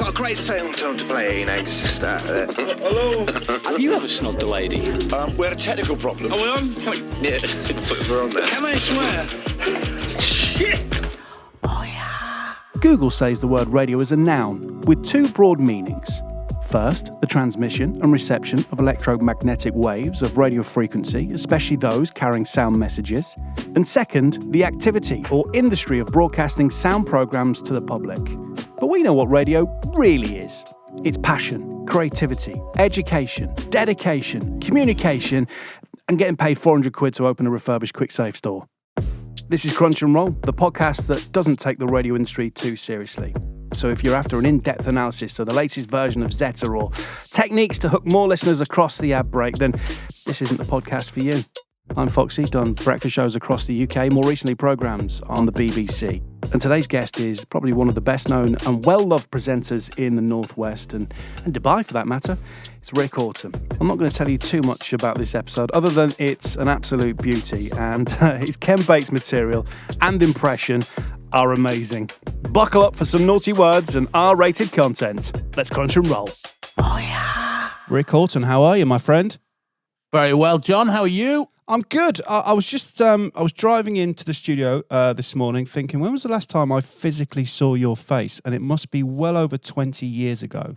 got a great sound to play, you know. Just, Hello? Have you ever snogged a lady? We had a technical problem. Are we on? yeah, we're on there. Can I swear? Shit! Google says the word radio is a noun with two broad meanings. First, the transmission and reception of electromagnetic waves of radio frequency, especially those carrying sound messages. And second, the activity or industry of broadcasting sound programs to the public. But we know what radio really is. It's passion, creativity, education, dedication, communication, and getting paid 400 quid to open a refurbished quick safe store. This is Crunch and Roll, the podcast that doesn't take the radio industry too seriously. So if you're after an in-depth analysis of the latest version of Zeta or techniques to hook more listeners across the ad break, then this isn't the podcast for you. I'm Foxy, done breakfast shows across the UK, more recently programmes on the BBC. And today's guest is probably one of the best known and well-loved presenters in the Northwest and Dubai for that matter. It's Rick Houghton. I'm not going to tell you too much about this episode other than it's an absolute beauty and his Ken Bates material and impression are amazing. Buckle up for some naughty words and R-rated content. Let's crunch and roll. Oh yeah. Rick Houghton, how are you, my friend? Very well, John. How are you? I'm good. I was just I was driving into the studio this morning thinking, when was the last time I physically saw your face? And it must be well over 20 years ago.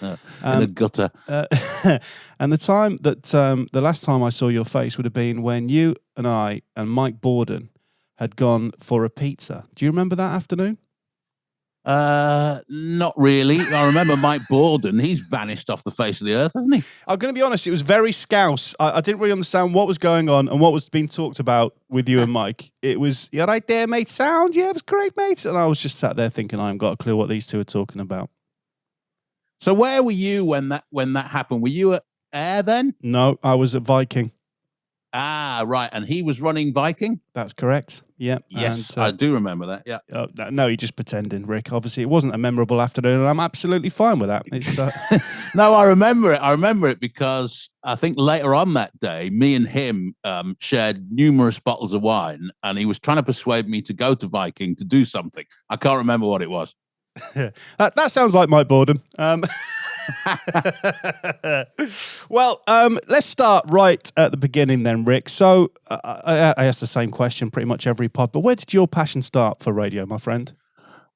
In a gutter. And the time that the last time I saw your face would have been when you and I and Mike Borden had gone for a pizza. Do you remember that afternoon? Not really. I remember Mike Borden. He's vanished off the face of the earth, hasn't he? I'm going to be honest, it was very scouse. I didn't really understand what was going on and what was being talked about with you and Mike. It was, you right there, mate, sound? Yeah, it was great, mate. And I was just sat there thinking, I haven't got a clue what these two are talking about. So where were you when that happened? Were you at Air then? No, I was at Viking. Ah, right. And he was running Viking? That's correct. Yeah. Yes, I do remember that. Yeah. No, you're just pretending, Rick. Obviously, it wasn't a memorable afternoon, and I'm absolutely fine with that. It's No, I remember it. I remember it because I think later on that day, me and him shared numerous bottles of wine, and he was trying to persuade me to go to Viking to do something. I can't remember what it was. that sounds like Mike Borden. Well, let's start right at the beginning then, Rick. So I asked the same question pretty much every pod, but where did your passion start for radio, my friend?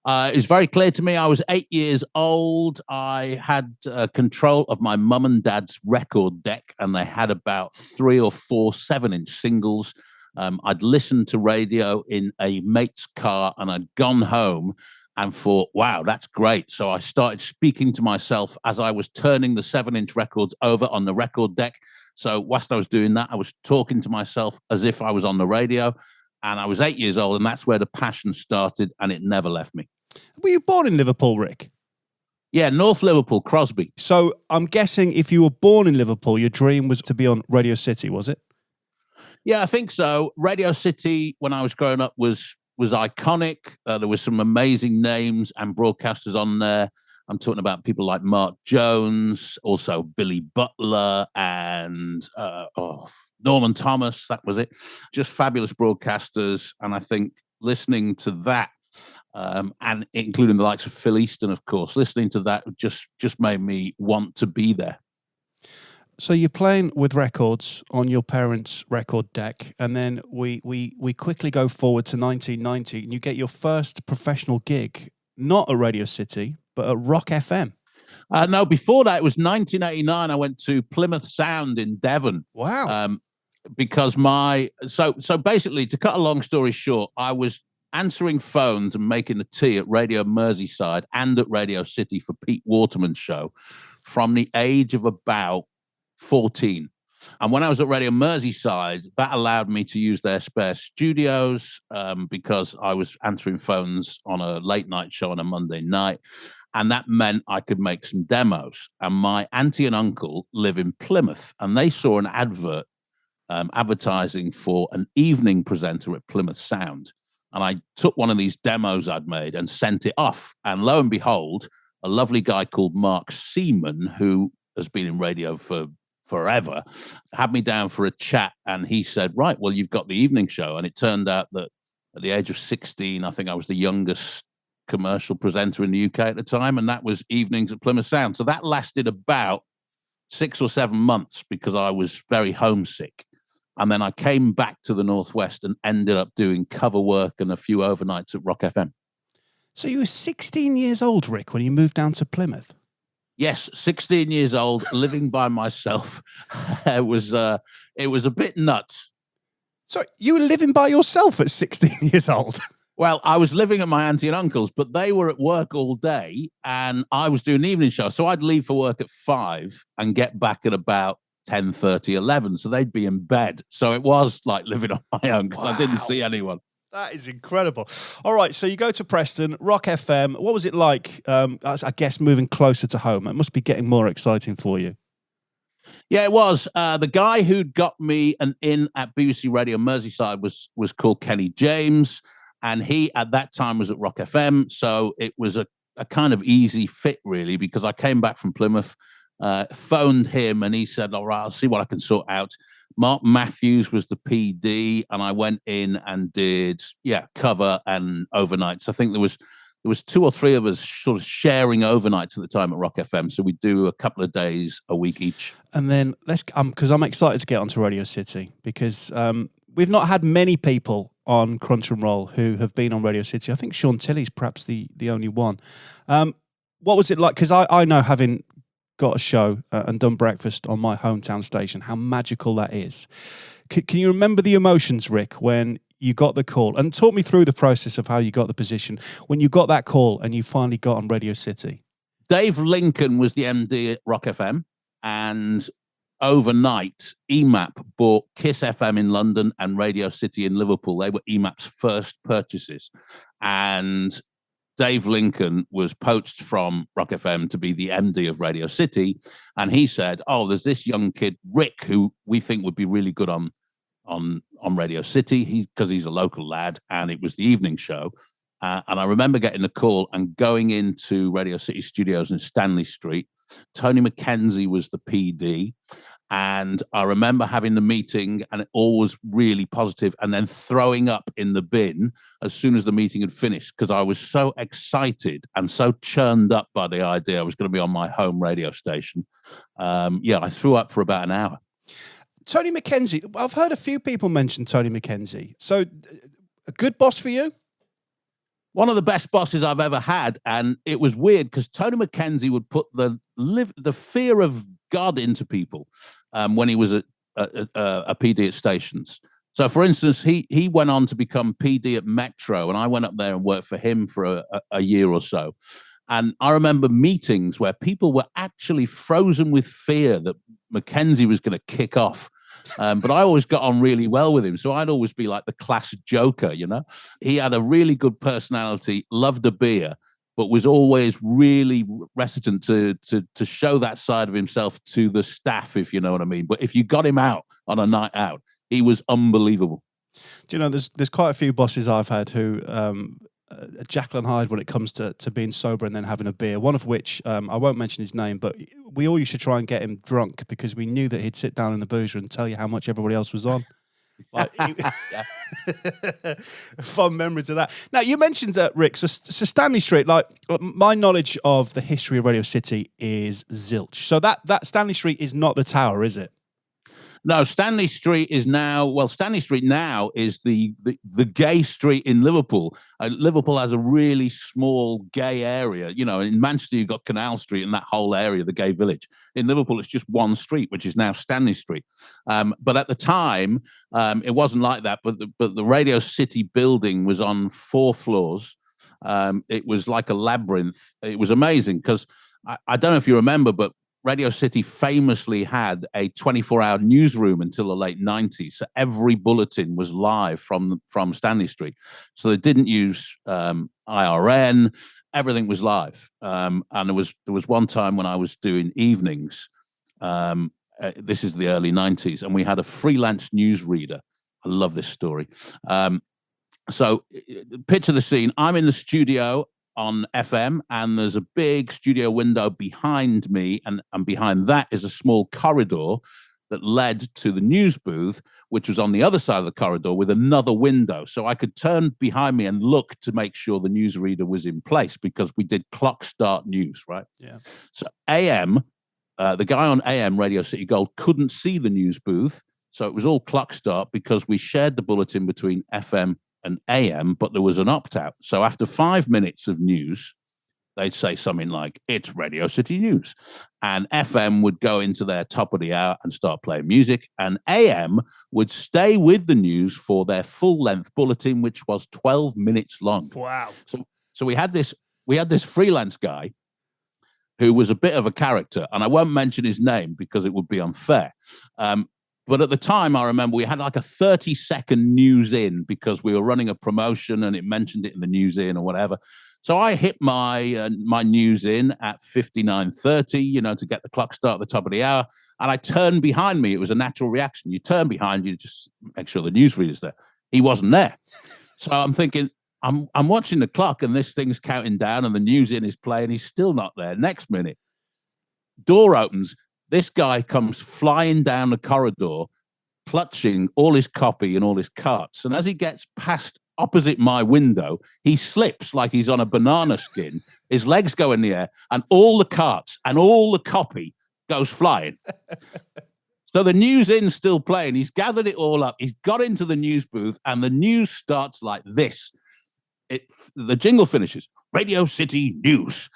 It was very clear to me. I was 8 years old. I had control of my mum and dad's record deck, and they had about 3 or 4 7-inch singles. I'd listened to radio in a mate's car, and I'd gone home and thought, wow, that's great. So I started speaking to myself as I was turning the 7-inch records over on the record deck. So whilst I was doing that, I was talking to myself as if I was on the radio. And I was 8 years old, and that's where the passion started, and it never left me. Were you born in Liverpool, Rick? Yeah, North Liverpool, Crosby. So I'm guessing if you were born in Liverpool, your dream was to be on Radio City, was it? Yeah, I think so. Radio City, when I was growing up, was iconic. There were some amazing names and broadcasters on there. I'm talking about people like Mark Jones, also Billy Butler, and Norman Thomas. That was it. Just fabulous broadcasters. And I think listening to that, and including the likes of Phil Easton, of course, listening to that just made me want to be there. So you're playing with records on your parents' record deck, and then we quickly go forward to 1990, and you get your first professional gig, not at Radio City, but at Rock FM. No, before that, it was 1989. I went to Plymouth Sound in Devon. Wow. Because so basically, to cut a long story short, I was answering phones and making a tea at Radio Merseyside and at Radio City for Pete Waterman's show from the age of about 14. And when I was at Radio Merseyside, that allowed me to use their spare studios because I was answering phones on a late night show on a Monday night. And that meant I could make some demos. And my auntie and uncle live in Plymouth, and they saw an advert advertising for an evening presenter at Plymouth Sound. And I took one of these demos I'd made and sent it off. And lo and behold, a lovely guy called Mark Seaman, who has been in radio for forever, had me down for a chat, and he said, right, well, you've got the evening show. And it turned out that at the age of 16, I think I was the youngest commercial presenter in the UK at the time, and that was Evenings at Plymouth Sound. So that lasted about 6 or 7 months because I was very homesick. And then I came back to the Northwest and ended up doing cover work and a few overnights at Rock FM. So you were 16 years old, Rick, when you moved down to Plymouth? Yes, 16 years old, living by myself. It was a bit nuts. Sorry, you were living by yourself at 16 years old? Well, I was living at my auntie and uncle's, but they were at work all day and I was doing the evening show. So I'd leave for work at 5 and get back at about 10:30, 11. So they'd be in bed. So it was like living on my own because I didn't see anyone. That is incredible. All right, so you go to Preston, Rock FM. What was it like, I guess, moving closer to home? It must be getting more exciting for you. Yeah, it was. The guy who'd got me an in at BBC Radio Merseyside was called Kenny James. And he, at that time, was at Rock FM. So it was a kind of easy fit, really, because I came back from Plymouth, phoned him, and he said, all right, I'll see what I can sort out. Mark Matthews was the PD, and I went in and did, cover and overnights. I think there was 2 or 3 of us sort of sharing overnights at the time at Rock FM. So we do a couple of days a week each. And then because I'm excited to get onto Radio City, because we've not had many people on Crunch and Roll who have been on Radio City. I think Sean Tilley's perhaps the only one. What was it like? Because I know, having got a show and done breakfast on my hometown station, how magical that is. Can you remember the emotions, Rick, when you got the call? And talk me through the process of how you got the position when you got that call and you finally got on Radio City. Dave Lincoln was the MD at Rock FM, and overnight, EMAP bought Kiss FM in London and Radio City in Liverpool. They were EMAP's first purchases. And Dave Lincoln was poached from Rock FM to be the MD of Radio City. And he said, there's this young kid, Rick, who we think would be really good on Radio City because he's a local lad, and it was the evening show. And I remember getting the call and going into Radio City Studios in Stanley Street. Tony McKenzie was the PD. And I remember having the meeting, and it all was really positive, and then throwing up in the bin as soon as the meeting had finished, because I was so excited and so churned up by the idea I was going to be on my home radio station. I threw up for about an hour. Tony McKenzie, I've heard a few people mention Tony McKenzie. So a good boss for you? One of the best bosses I've ever had. And it was weird because Tony McKenzie would put the fear of God into people when he was a PD at stations. So, for instance, he went on to become PD at Metro, and I went up there and worked for him for a year or so. And I remember meetings where people were actually frozen with fear that McKenzie was going to kick off. But I always got on really well with him. So I'd always be like the class joker, you know. He had a really good personality, loved a beer, but was always really reticent to show that side of himself to the staff, if you know what I mean. But if you got him out on a night out, he was unbelievable. Do you know, there's quite a few bosses I've had who Jacqueline Hyde when it comes to being sober and then having a beer, one of which, I won't mention his name, but we all used to try and get him drunk because we knew that he'd sit down in the boozer and tell you how much everybody else was on. Fun memories of that. Now, you mentioned that, Rick, so Stanley Street, like, my knowledge of the history of Radio City is zilch. So that Stanley Street is not the tower, is it? No, Stanley Street is now, Stanley Street now is the gay street in Liverpool. Liverpool has a really small gay area. You know, in Manchester, you've got Canal Street and that whole area, the gay village. In Liverpool, it's just one street, which is now Stanley Street. But at the time, it wasn't like that. But the Radio City building was on 4 floors. It was like a labyrinth. It was amazing because I don't know if you remember, but Radio City famously had a 24-hour newsroom until the late 90s. So every bulletin was live from Stanley Street. So they didn't use IRN. Everything was live. And there was one time when I was doing evenings. This is the early 90s. And we had a freelance newsreader. I love this story. So picture the scene. I'm in the studio on FM, and there's a big studio window behind me, and behind that is a small corridor that led to the news booth, which was on the other side of the corridor with another window. So I could turn behind me and look to make sure the newsreader was in place because we did clock start news, right? Yeah. So AM, the guy on AM, Radio City Gold, couldn't see the news booth. So it was all clock start because we shared the bulletin between FM and AM, but there was an opt-out. So after 5 minutes of news, they'd say something like, it's Radio City News. And FM would go into their top of the hour and start playing music. And AM would stay with the news for their full-length bulletin, which was 12 minutes long. Wow. So we had this freelance guy who was a bit of a character. And I won't mention his name because it would be unfair. But at the time, I remember we had like a 30-second news in because we were running a promotion and it mentioned it in the news in or whatever. So I hit my news in at 59:30, to get the clock start at the top of the hour. And I turned behind me. It was a natural reaction. You turn behind you, just make sure the newsreader's there. He wasn't there. So I'm thinking, I'm watching the clock and this thing's counting down and the news in is playing. He's still not there. Next minute, door opens. This guy comes flying down the corridor, clutching all his copy and all his carts. And as he gets past opposite my window, he slips like he's on a banana skin. His legs go in the air and all the carts and all the copy goes flying. So the news in's still playing. He's gathered it all up. He's got into the news booth and the news starts like this. The jingle finishes. Radio City News.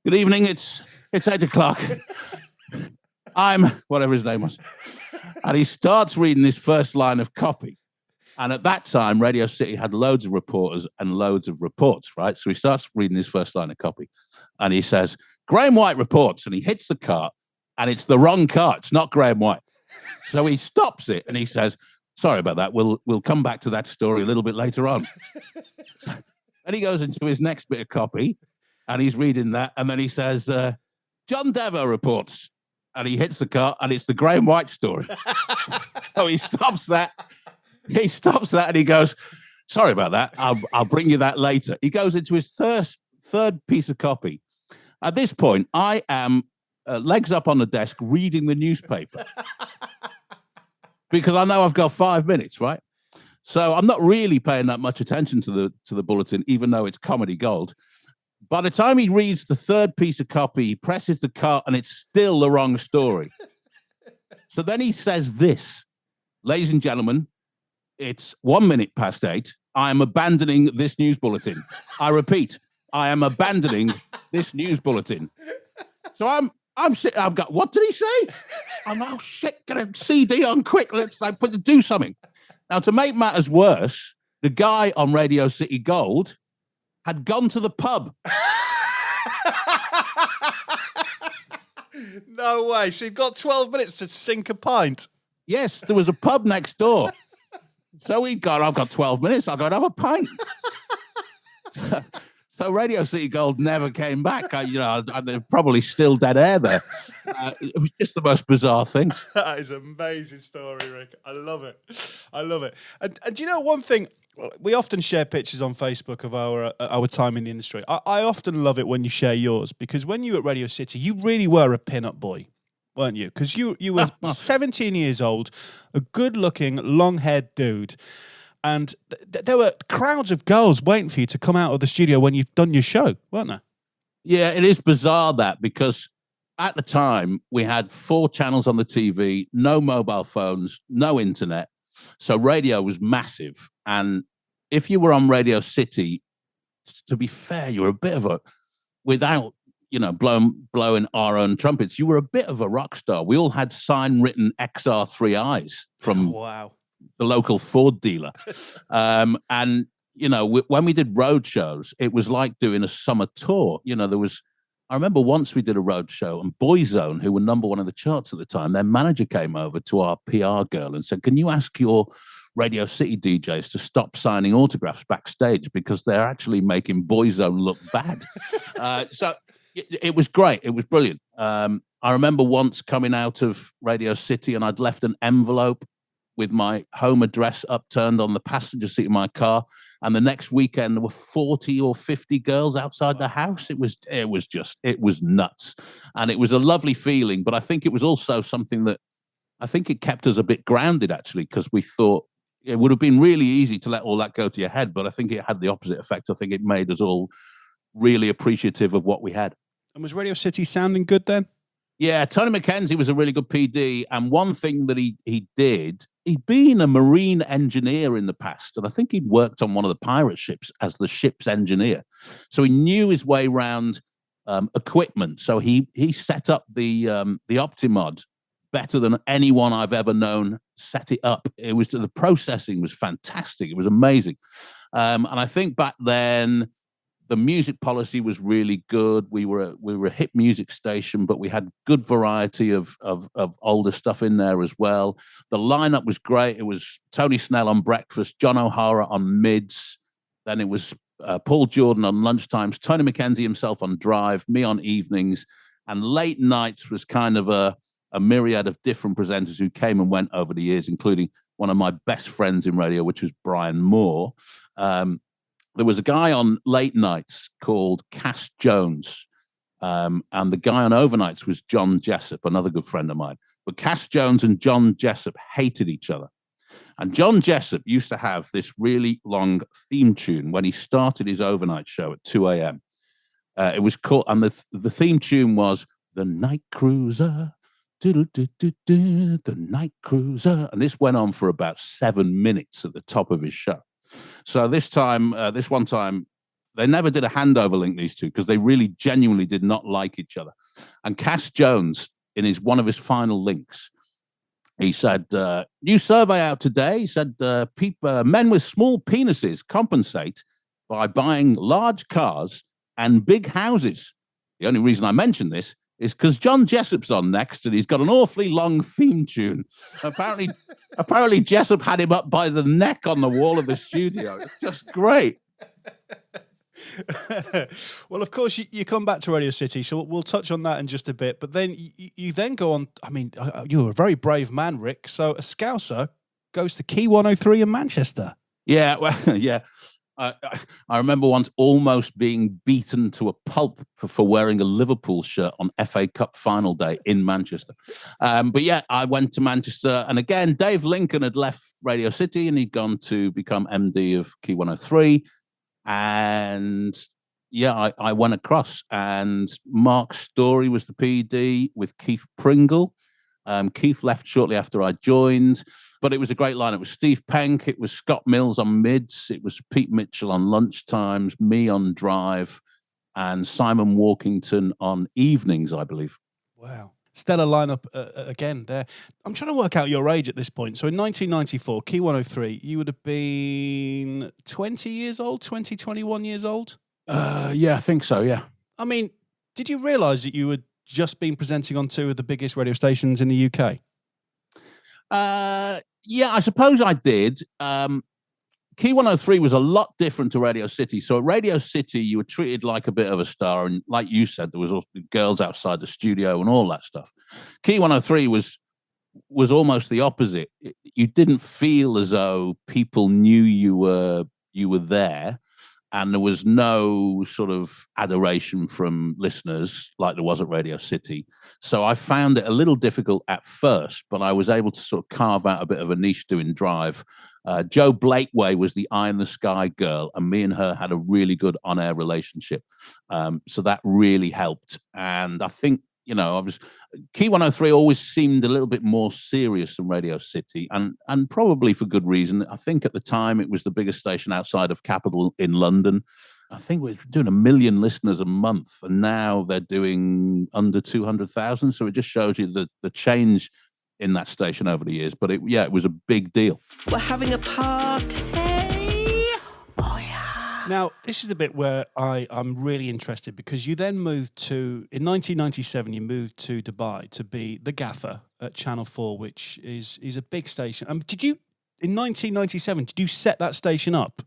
Good evening. It's 8 o'clock. I'm whatever his name was. And he starts reading his first line of copy. And at that time, Radio City had loads of reporters and loads of reports, right? So he starts reading his first line of copy. And he says, Graham White reports. And he hits the cart. And it's the wrong cart. It's not Graham White. So he stops it and he says, sorry about that. We'll come back to that story a little bit later on. Then he goes into his next bit of copy and he's reading that. And then he says, John Dever reports. And he hits the cart and it's the Graham White story. So he stops that. He stops that and he goes, sorry about that. I'll bring you that later. He goes into his third piece of copy. At this point, I am legs up on the desk reading the newspaper. Because I know I've got 5 minutes, right? So I'm not really paying that much attention to the bulletin, even though it's comedy gold. By the time he reads the third piece of copy, he presses the cart and it's still the wrong story. So then he says this, ladies and gentlemen, it's 1 minute past 8. I am abandoning this news bulletin. I repeat, I am abandoning this news bulletin. So I'm sitting, I've got, what did he say? I'm, oh shit, get a CD on quick. Let's do something. Now, to make matters worse, the guy on Radio City Gold had gone to the pub. No way. So you've got 12 minutes to sink a pint. Yes, there was a pub next door. So I've got 12 minutes. I'll go and have a pint. So Radio City Gold never came back. They're probably still dead air there. It was just the most bizarre thing. That is an amazing story, Rick. I love it. I love it. And do you know one thing? We often share pictures on Facebook of our time in the industry. I often love it when you share yours because when you were at Radio City, you really were a pin-up boy, weren't you? Because you were 17 years old, a good-looking, long-haired dude. And there were crowds of girls waiting for you to come out of the studio when you've done your show, weren't there? Yeah, it is bizarre that because at the time we had 4 channels on the TV, no mobile phones, no internet. So radio was massive. And if you were on Radio City, to be fair, you were a bit of a, without, blowing our own trumpets, you were a bit of a rock star. We all had sign-written XR3Is from... Wow. The local Ford dealer. And, when we did road shows, it was like doing a summer tour. I remember once we did a road show and Boyzone, who were number 1 in the charts at the time, their manager came over to our PR girl and said, can you ask your Radio City DJs to stop signing autographs backstage because they're actually making Boyzone look bad. So it was great. It was brilliant. I remember once coming out of Radio City and I'd left an envelope with my home address upturned on the passenger seat of my car. And the next weekend, there were 40 or 50 girls outside the house. It was nuts. And it was a lovely feeling. But I think it was also something that I think it kept us a bit grounded, actually, because we thought it would have been really easy to let all that go to your head. But I think it had the opposite effect. I think it made us all really appreciative of what we had. And was Radio City sounding good then? Yeah, Tony McKenzie was a really good PD. And one thing that he did, he'd been a marine engineer in the past. And I think he'd worked on one of the pirate ships as the ship's engineer. So he knew his way around equipment. So he set up the Optimod better than anyone I've ever known set it up. The processing was fantastic. It was amazing. And I think back then, the music policy was really good. We were a hip music station, but we had good variety of older stuff in there as well. The lineup was great. It was Tony Snell on breakfast, John O'Hara on mids. Then it was Paul Jordan on lunchtimes, Tony McKenzie himself on drive, me on evenings, and late nights was kind of a myriad of different presenters who came and went over the years, including one of my best friends in radio, which was Brian Moore. There was a guy on late nights called Cass Jones, and the guy on overnights was John Jessup, another good friend of mine. But Cass Jones and John Jessup hated each other. And John Jessup used to have this really long theme tune when he started his overnight show at 2 a.m. It was called, and the theme tune was The Night Cruiser, the Night Cruiser. And this went on for about 7 minutes at the top of his show. So this one time, they never did a handover link, these two, because they really genuinely did not like each other. And Cass Jones, in one of his final links, he said, new survey out today. He said, men with small penises compensate by buying large cars and big houses. The only reason I mention this is because John Jessup's on next, and he's got an awfully long theme tune. Apparently Jessup had him up by the neck on the wall of the studio. It's just great. Well, of course, you come back to Radio City, so we'll touch on that in just a bit. But then you then go on. I mean, you're a very brave man, Rick. So a Scouser goes to Key 103 in Manchester. Yeah, well, yeah. I remember once almost being beaten to a pulp for wearing a Liverpool shirt on FA Cup final day in Manchester. But yeah, I went to Manchester. And again, Dave Lincoln had left Radio City and he'd gone to become MD of Key 103. And yeah, I went across, and Mark Story was the PD with Keith Pringle. Keith left shortly after I joined, but it was a great line. It was Steve Penk, it was Scott Mills on mids, it was Pete Mitchell on lunchtimes, me on drive, and Simon Walkington on evenings, I believe. Wow. Stellar lineup again there. I'm trying to work out your age at this point. So in 1994, Key 103, you would have been 20 years old, 21 years old? Yeah, I think so, yeah. I mean, did you realise that you had just been presenting on two of the biggest radio stations in the UK? Yeah, I suppose I did. Key 103 was a lot different to Radio City. So at Radio City, you were treated like a bit of a star. And like you said, there was also girls outside the studio and all that stuff. Key 103 was almost the opposite. You didn't feel as though people knew you were there. And there was no sort of adoration from listeners like there was at Radio City. So I found it a little difficult at first, but I was able to sort of carve out a bit of a niche doing drive. Jo Blakeway was the eye in the sky girl, and me and her had a really good on-air relationship. So that really helped. And I think, Key 103 always seemed a little bit more serious than Radio City, and probably for good reason. I think at the time it was the biggest station outside of Capital in London. I think we're doing 1 million listeners a month, and now they're doing under 200,000. So it just shows you the change in that station over the years. But it was a big deal. We're having a party. Oh, yeah. Now, this is the bit where I'm really interested, because you then moved to, in 1997, you moved to Dubai to be the gaffer at Channel 4, which is a big station. Did you, in 1997, did you set that station up?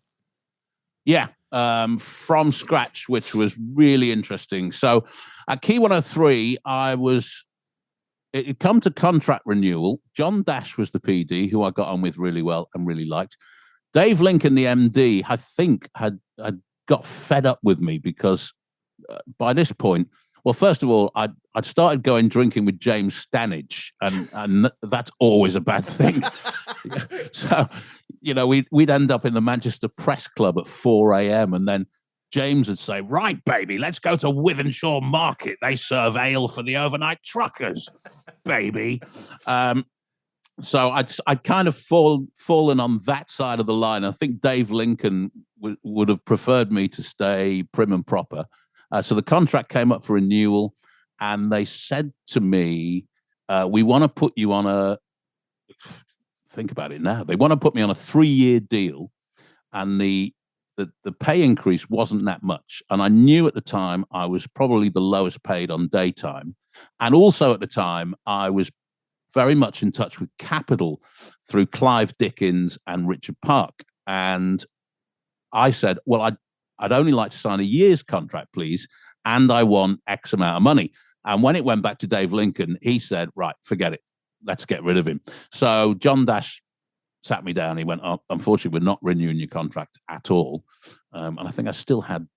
Yeah, from scratch, which was really interesting. So at Key 103, I was it come to contract renewal. John Dash was the PD, who I got on with really well and really liked. Dave Lincoln, the MD, I think had got fed up with me because by this point, well, first of all, I'd started going drinking with James Stanage, and that's always a bad thing. So, we'd end up in the Manchester Press Club at 4 a.m. and then James would say, "Right, baby, let's go to Withenshaw Market. They serve ale for the overnight truckers, baby." So I'd kind of fallen on that side of the line. I think Dave Lincoln would have preferred me to stay prim and proper. So the contract came up for renewal, and they said to me, "We want to put you on think about it now. They want to put me on a 3-year deal, and the pay increase wasn't that much. And I knew at the time I was probably the lowest paid on daytime. And also at the time, I was very much in touch with Capital through Clive Dickens and Richard Park. And I said, well, I'd only like to sign a year's contract, please. And I want X amount of money. And when it went back to Dave Lincoln, he said, right, forget it. Let's get rid of him. So John Dash sat me down. He went, "Oh, unfortunately, we're not renewing your contract at all." And I think I still had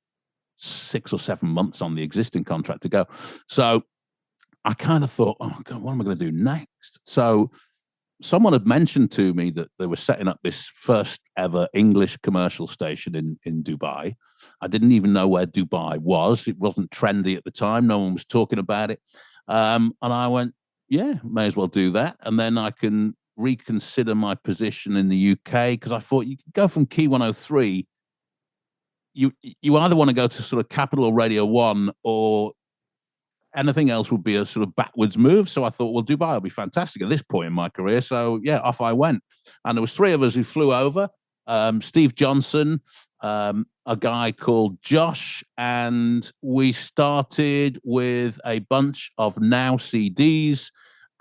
6 or 7 months on the existing contract to go. So I kind of thought, oh, God, what am I going to do next? So someone had mentioned to me that they were setting up this first ever English commercial station in Dubai. I didn't even know where Dubai was. It wasn't trendy at the time. No one was talking about it. And I went, yeah, may as well do that. And then I can reconsider my position in the UK, because I thought you could go from Key 103. You either want to go to sort of Capital or Radio 1, or anything else would be a sort of backwards move. So I thought, well, Dubai will be fantastic at this point in my career. So yeah, off I went. And there was 3 of us who flew over. Steve Johnson, a guy called Josh, and we started with a bunch of Now CDs,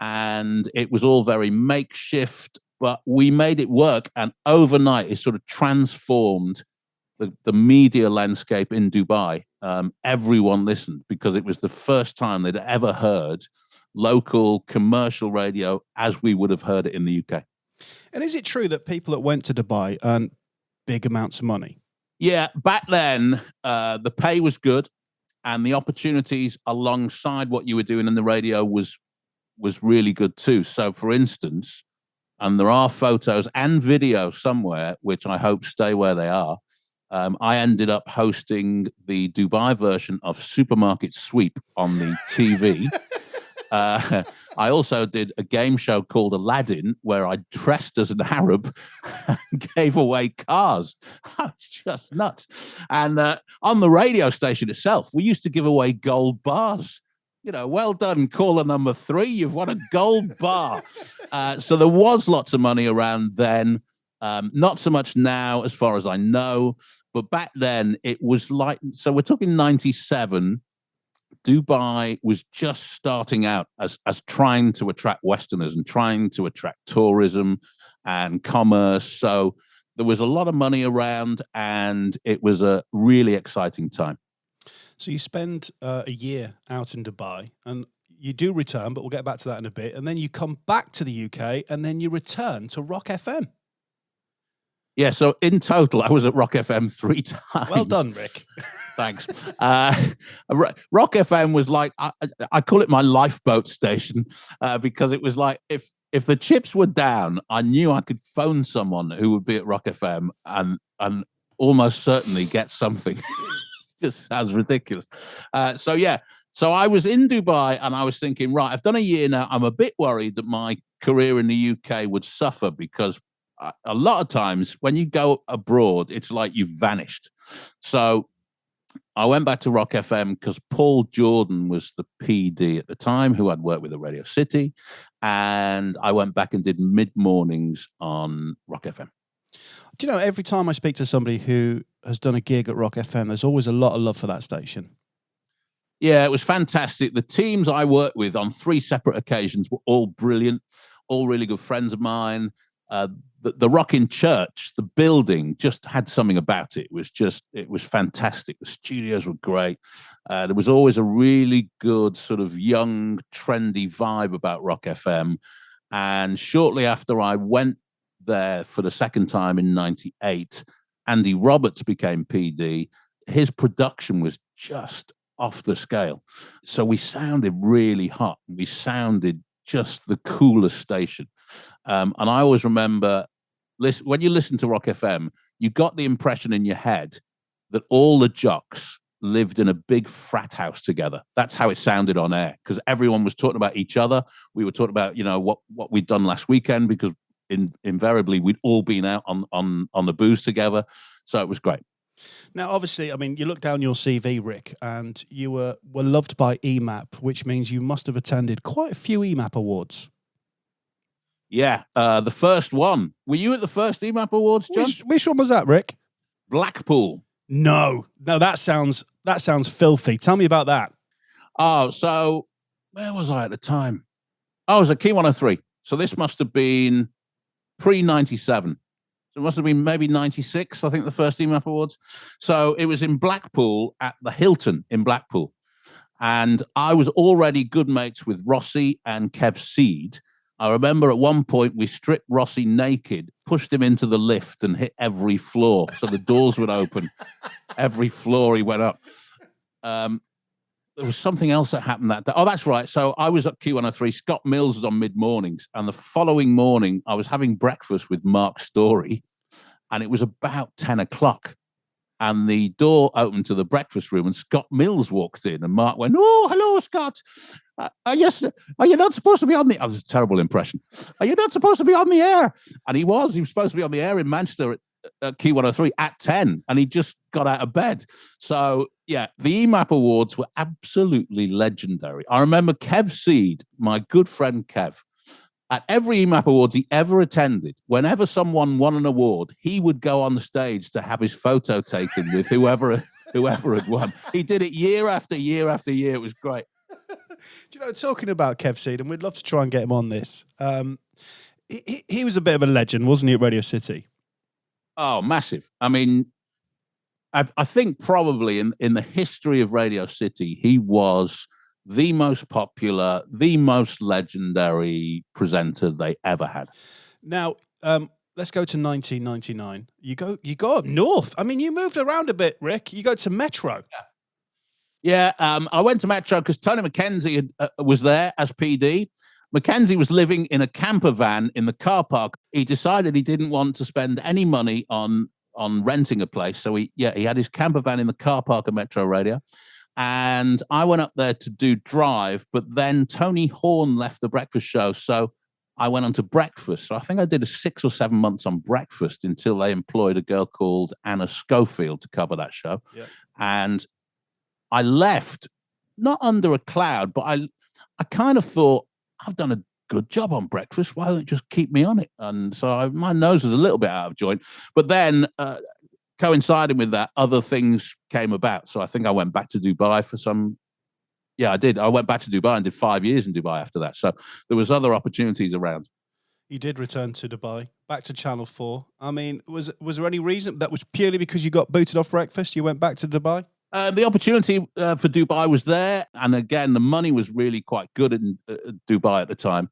and it was all very makeshift, but we made it work. And overnight, it sort of transformed the media landscape in Dubai. Everyone listened because it was the first time they'd ever heard local commercial radio as we would have heard it in the UK. And is it true that people that went to Dubai earned big amounts of money? Yeah, back then, the pay was good, and the opportunities alongside what you were doing in the radio was really good too. So, for instance, and there are photos and video somewhere, which I hope stay where they are, I ended up hosting the Dubai version of Supermarket Sweep on the TV. I also did a game show called Aladdin, where I dressed as an Arab and gave away cars. It's just nuts. And on the radio station itself, we used to give away gold bars. Well done, caller number 3. You've won a gold bar. So there was lots of money around then. Not so much now, as far as I know. But back then, it was like, so we're talking 97. Dubai was just starting out as trying to attract Westerners and trying to attract tourism and commerce. So there was a lot of money around, and it was a really exciting time. So you spend a year out in Dubai, and you do return, but we'll get back to that in a bit. And then you come back to the UK, and then you return to Rock FM. Yeah, so in total, I was at Rock FM 3 times. Well done, Rick. Thanks. Rock FM was like, I call it my lifeboat station, because it was like, if the chips were down, I knew I could phone someone who would be at Rock FM and almost certainly get something. Just sounds ridiculous. So I was in Dubai, and I was thinking, right, I've done a year now. I'm a bit worried that my career in the UK would suffer, because a lot of times when you go abroad, it's like you've vanished. So I went back to Rock FM because Paul Jordan was the PD at the time, who I'd worked with at Radio City. And I went back and did mid-mornings on Rock FM. Do you know, every time I speak to somebody who has done a gig at Rock FM, there's always a lot of love for that station. Yeah, it was fantastic. The teams I worked with on 3 separate occasions were all brilliant, all really good friends of mine. the Rockin' Church, the building just had something about it. It was fantastic. The studios were great. There was always a really good sort of young, trendy vibe about Rock FM. And shortly after I went there for the second time in 98, Andy Roberts became PD. His production was just off the scale. So we sounded really hot. We sounded just the coolest station. And I always remember, when you listen to Rock FM, you got the impression in your head that all the jocks lived in a big frat house together. That's how it sounded on air, because everyone was talking about each other. We were talking about, what we'd done last weekend, because invariably we'd all been out on the booze together. So it was great. Now, obviously, I mean, you look down your CV, Rick, and you were loved by EMAP, which means you must have attended quite a few EMAP awards. Yeah, the first one. Were you at the first EMAP awards, John? Which one was that, Rick? Blackpool. No, that sounds filthy. Tell me about that. Oh, so where was I at the time? I was at Key 103. So this must have been pre-97. So it must have been maybe 96, I think, the first EMAP Awards. So it was in Blackpool at the Houghton in Blackpool. And I was already good mates with Rossi and Kev Seed. I remember at one point we stripped Rossi naked, pushed him into the lift and hit every floor. So the doors would open. Every floor he went up. There was something else that happened that day. Oh, that's right. So I was at Q103. Scott Mills was on mid-mornings. And the following morning, I was having breakfast with Mark Story. And it was about 10 o'clock. And the door opened to the breakfast room. And Scott Mills walked in. And Mark went, "Oh, hello, Scott. Are you not supposed to be on the..." That was a terrible impression. "Are you not supposed to be on the air?" And he was supposed to be on the air in Manchester at Q103 at 10. And he just got out of bed. So, yeah, the EMAP Awards were absolutely legendary. I remember Kev Seed, my good friend Kev, at every EMAP Awards he ever attended, whenever someone won an award, he would go on the stage to have his photo taken with whoever had won. He did it year after year after year. It was great. Do you know, talking about Kev Seed, and we'd love to try and get him on this. He was a bit of a legend, wasn't he, at Radio City? Oh, massive. I mean, I think probably in the history of Radio City, he was the most popular, the most legendary presenter they ever had. Now, let's go to 1999. You go up north. I mean, you moved around a bit, Rick. You go to Metro. Yeah, I went to Metro because Tony Mackenzie was there as PD. Mackenzie was living in a camper van in the car park. He decided he didn't want to spend any money on renting a place. So he had his camper van in the car park at Metro Radio. And I went up there to do Drive, but then Tony Horn left the breakfast show. So I went on to Breakfast. So I think I did 6 or 7 months on Breakfast until they employed a girl called Anna Schofield to cover that show. Yeah. And I left, not under a cloud, but I kind of thought, I've done a good job on Breakfast. Why don't you just keep me on it? And so my nose was a little bit out of joint. But then coinciding with that, other things came about. So I think I went back to Dubai for some... Yeah, I did. I went back to Dubai and did 5 years in Dubai after that. So there was other opportunities around. You did return to Dubai, back to Channel 4. I mean, was there any reason that was purely because you got booted off Breakfast, you went back to Dubai? The opportunity for Dubai was there. And again, the money was really quite good in Dubai at the time.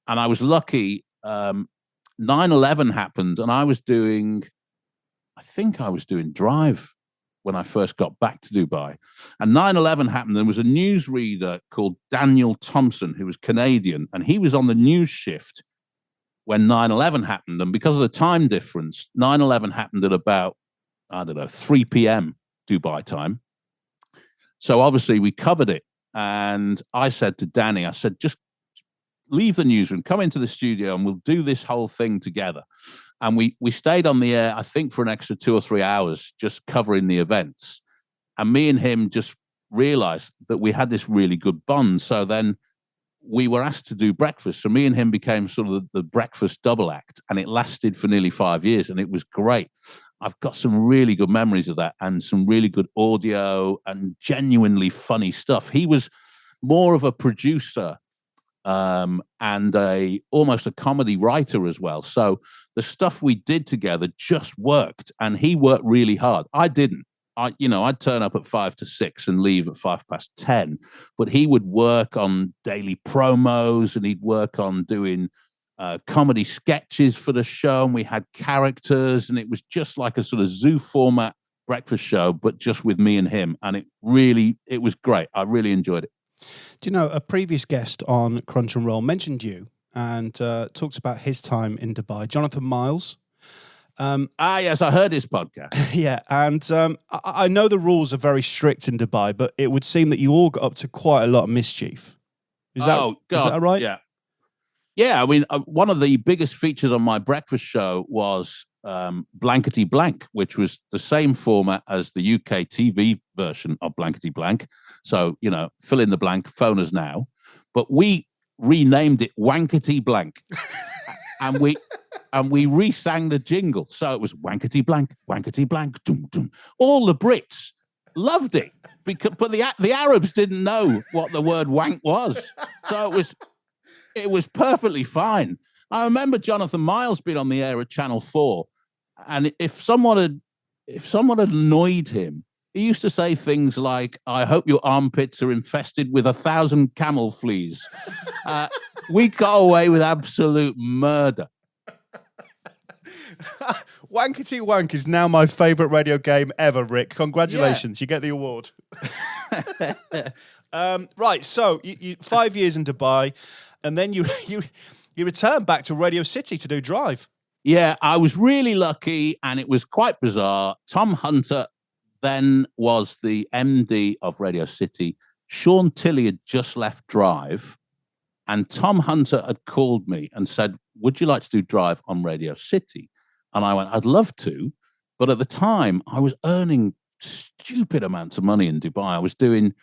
And I was lucky. 9/11 happened and I think I was doing Drive when I first got back to Dubai. And 9/11 happened. There was a newsreader called Daniel Thompson, who was Canadian, and he was on the news shift when 9/11 happened. And because of the time difference, 9/11 happened at about, 3 p.m. Dubai time. So obviously we covered it. And I said to Danny, just leave the newsroom, come into the studio and we'll do this whole thing together. And we stayed on the air, I think, for an extra 2 or 3 hours, just covering the events. And me and him just realized that we had this really good bond. So then we were asked to do Breakfast. So me and him became sort of the Breakfast double act. And it lasted for nearly 5 years. And it was great. I've got some really good memories of that and some really good audio and genuinely funny stuff. He was more of a producer and almost a comedy writer as well. So the stuff we did together just worked, and he worked really hard. I didn't. I'd turn up at 5 to 6 and leave at 10, but he would work on daily promos, and he'd work on doing comedy sketches for the show, and we had characters, and it was just like a sort of zoo format breakfast show, but just with me and him. And it was great. I really enjoyed it. Do you know, a previous guest on Crunch and Roll mentioned you and talked about his time in Dubai, Jonathan Miles. Yes, I heard his podcast. Yeah, and I know the rules are very strict in Dubai, but it would seem that you all got up to quite a lot of mischief. Is that right? Yeah. Yeah, I mean, one of the biggest features on my breakfast show was Blankety Blank, which was the same format as the UK TV version of Blankety Blank. So, fill in the blank, phone us now. But we renamed it Wankety Blank. and we re-sang the jingle. So it was Wankety Blank, doom, doom. All the Brits loved it, but the Arabs didn't know what the word wank was. So it was perfectly fine. I remember Jonathan Miles being on the air at Channel 4, and if someone had annoyed him, he used to say things like, "I hope your armpits are infested with 1,000 camel fleas." We got away with absolute murder. Wankety Wank is now my favourite radio game ever, Rick. Congratulations, You get the award. Right, so you 5 years in Dubai, and then you return back to Radio City to do Drive. Yeah, I was really lucky, and it was quite bizarre. Tom Hunter then was the MD of Radio City. Sean Tilley had just left Drive, and Tom Hunter had called me and said, "Would you like to do Drive on Radio City?" And I went, "I'd love to." But at the time, I was earning stupid amounts of money in Dubai. I was doing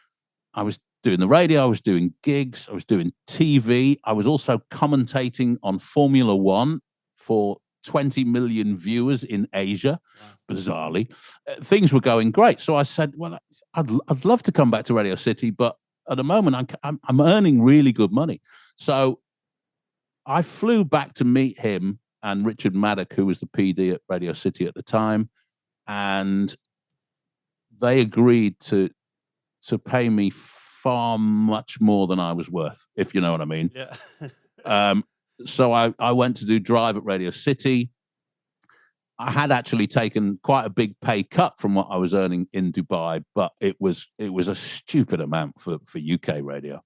the radio, I was doing gigs, I was doing TV. I was also commentating on Formula One for 20 million viewers in Asia, bizarrely. Things were going great. So I said, well, I'd love to come back to Radio City, but at the moment, I'm earning really good money. So I flew back to meet him and Richard Maddock, who was the PD at Radio City at the time, and they agreed to pay me far much more than I was worth, if you know what I mean. Yeah. So I went to do Drive at Radio City. I had actually taken quite a big pay cut from what I was earning in Dubai, but it was a stupid amount for UK radio.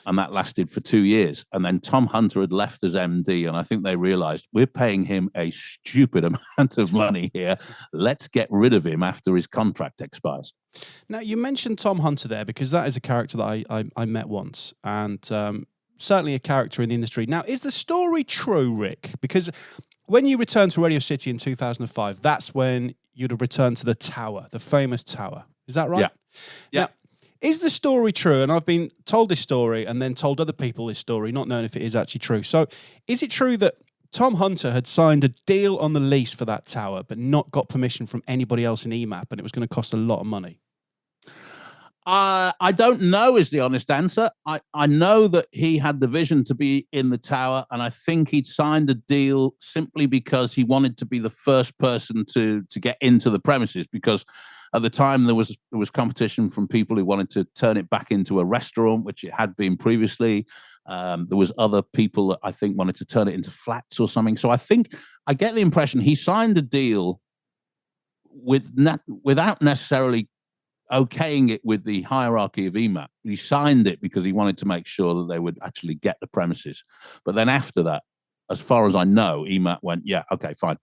And that lasted for 2 years. And then Tom Hunter had left as MD, and I think they realized we're paying him a stupid amount of money here. Let's get rid of him after his contract expires. Now, you mentioned Tom Hunter there because that is a character that I met once, and certainly a character in the industry. Now, is the story true, Rick? Because when you returned to Radio City in 2005, that's when you'd have returned to the tower, the famous tower. Is that right? Yeah. Now, is the story true? And I've been told this story and then told other people this story, not knowing if it is actually true. So is it true that Tom Hunter had signed a deal on the lease for that tower, but not got permission from anybody else in EMAP, and it was going to cost a lot of money? I don't know is the honest answer. I know that he had the vision to be in the tower, and I think he'd signed a deal simply because he wanted to be the first person to get into the premises, because at the time there was competition from people who wanted to turn it back into a restaurant, which it had been previously. There was other people that I think wanted to turn it into flats or something. So I get the impression he signed a deal without necessarily okaying it with the hierarchy of EMAP. He signed it because he wanted to make sure that they would actually get the premises. But then after that, as far as I know, EMAP went, yeah, okay, fine.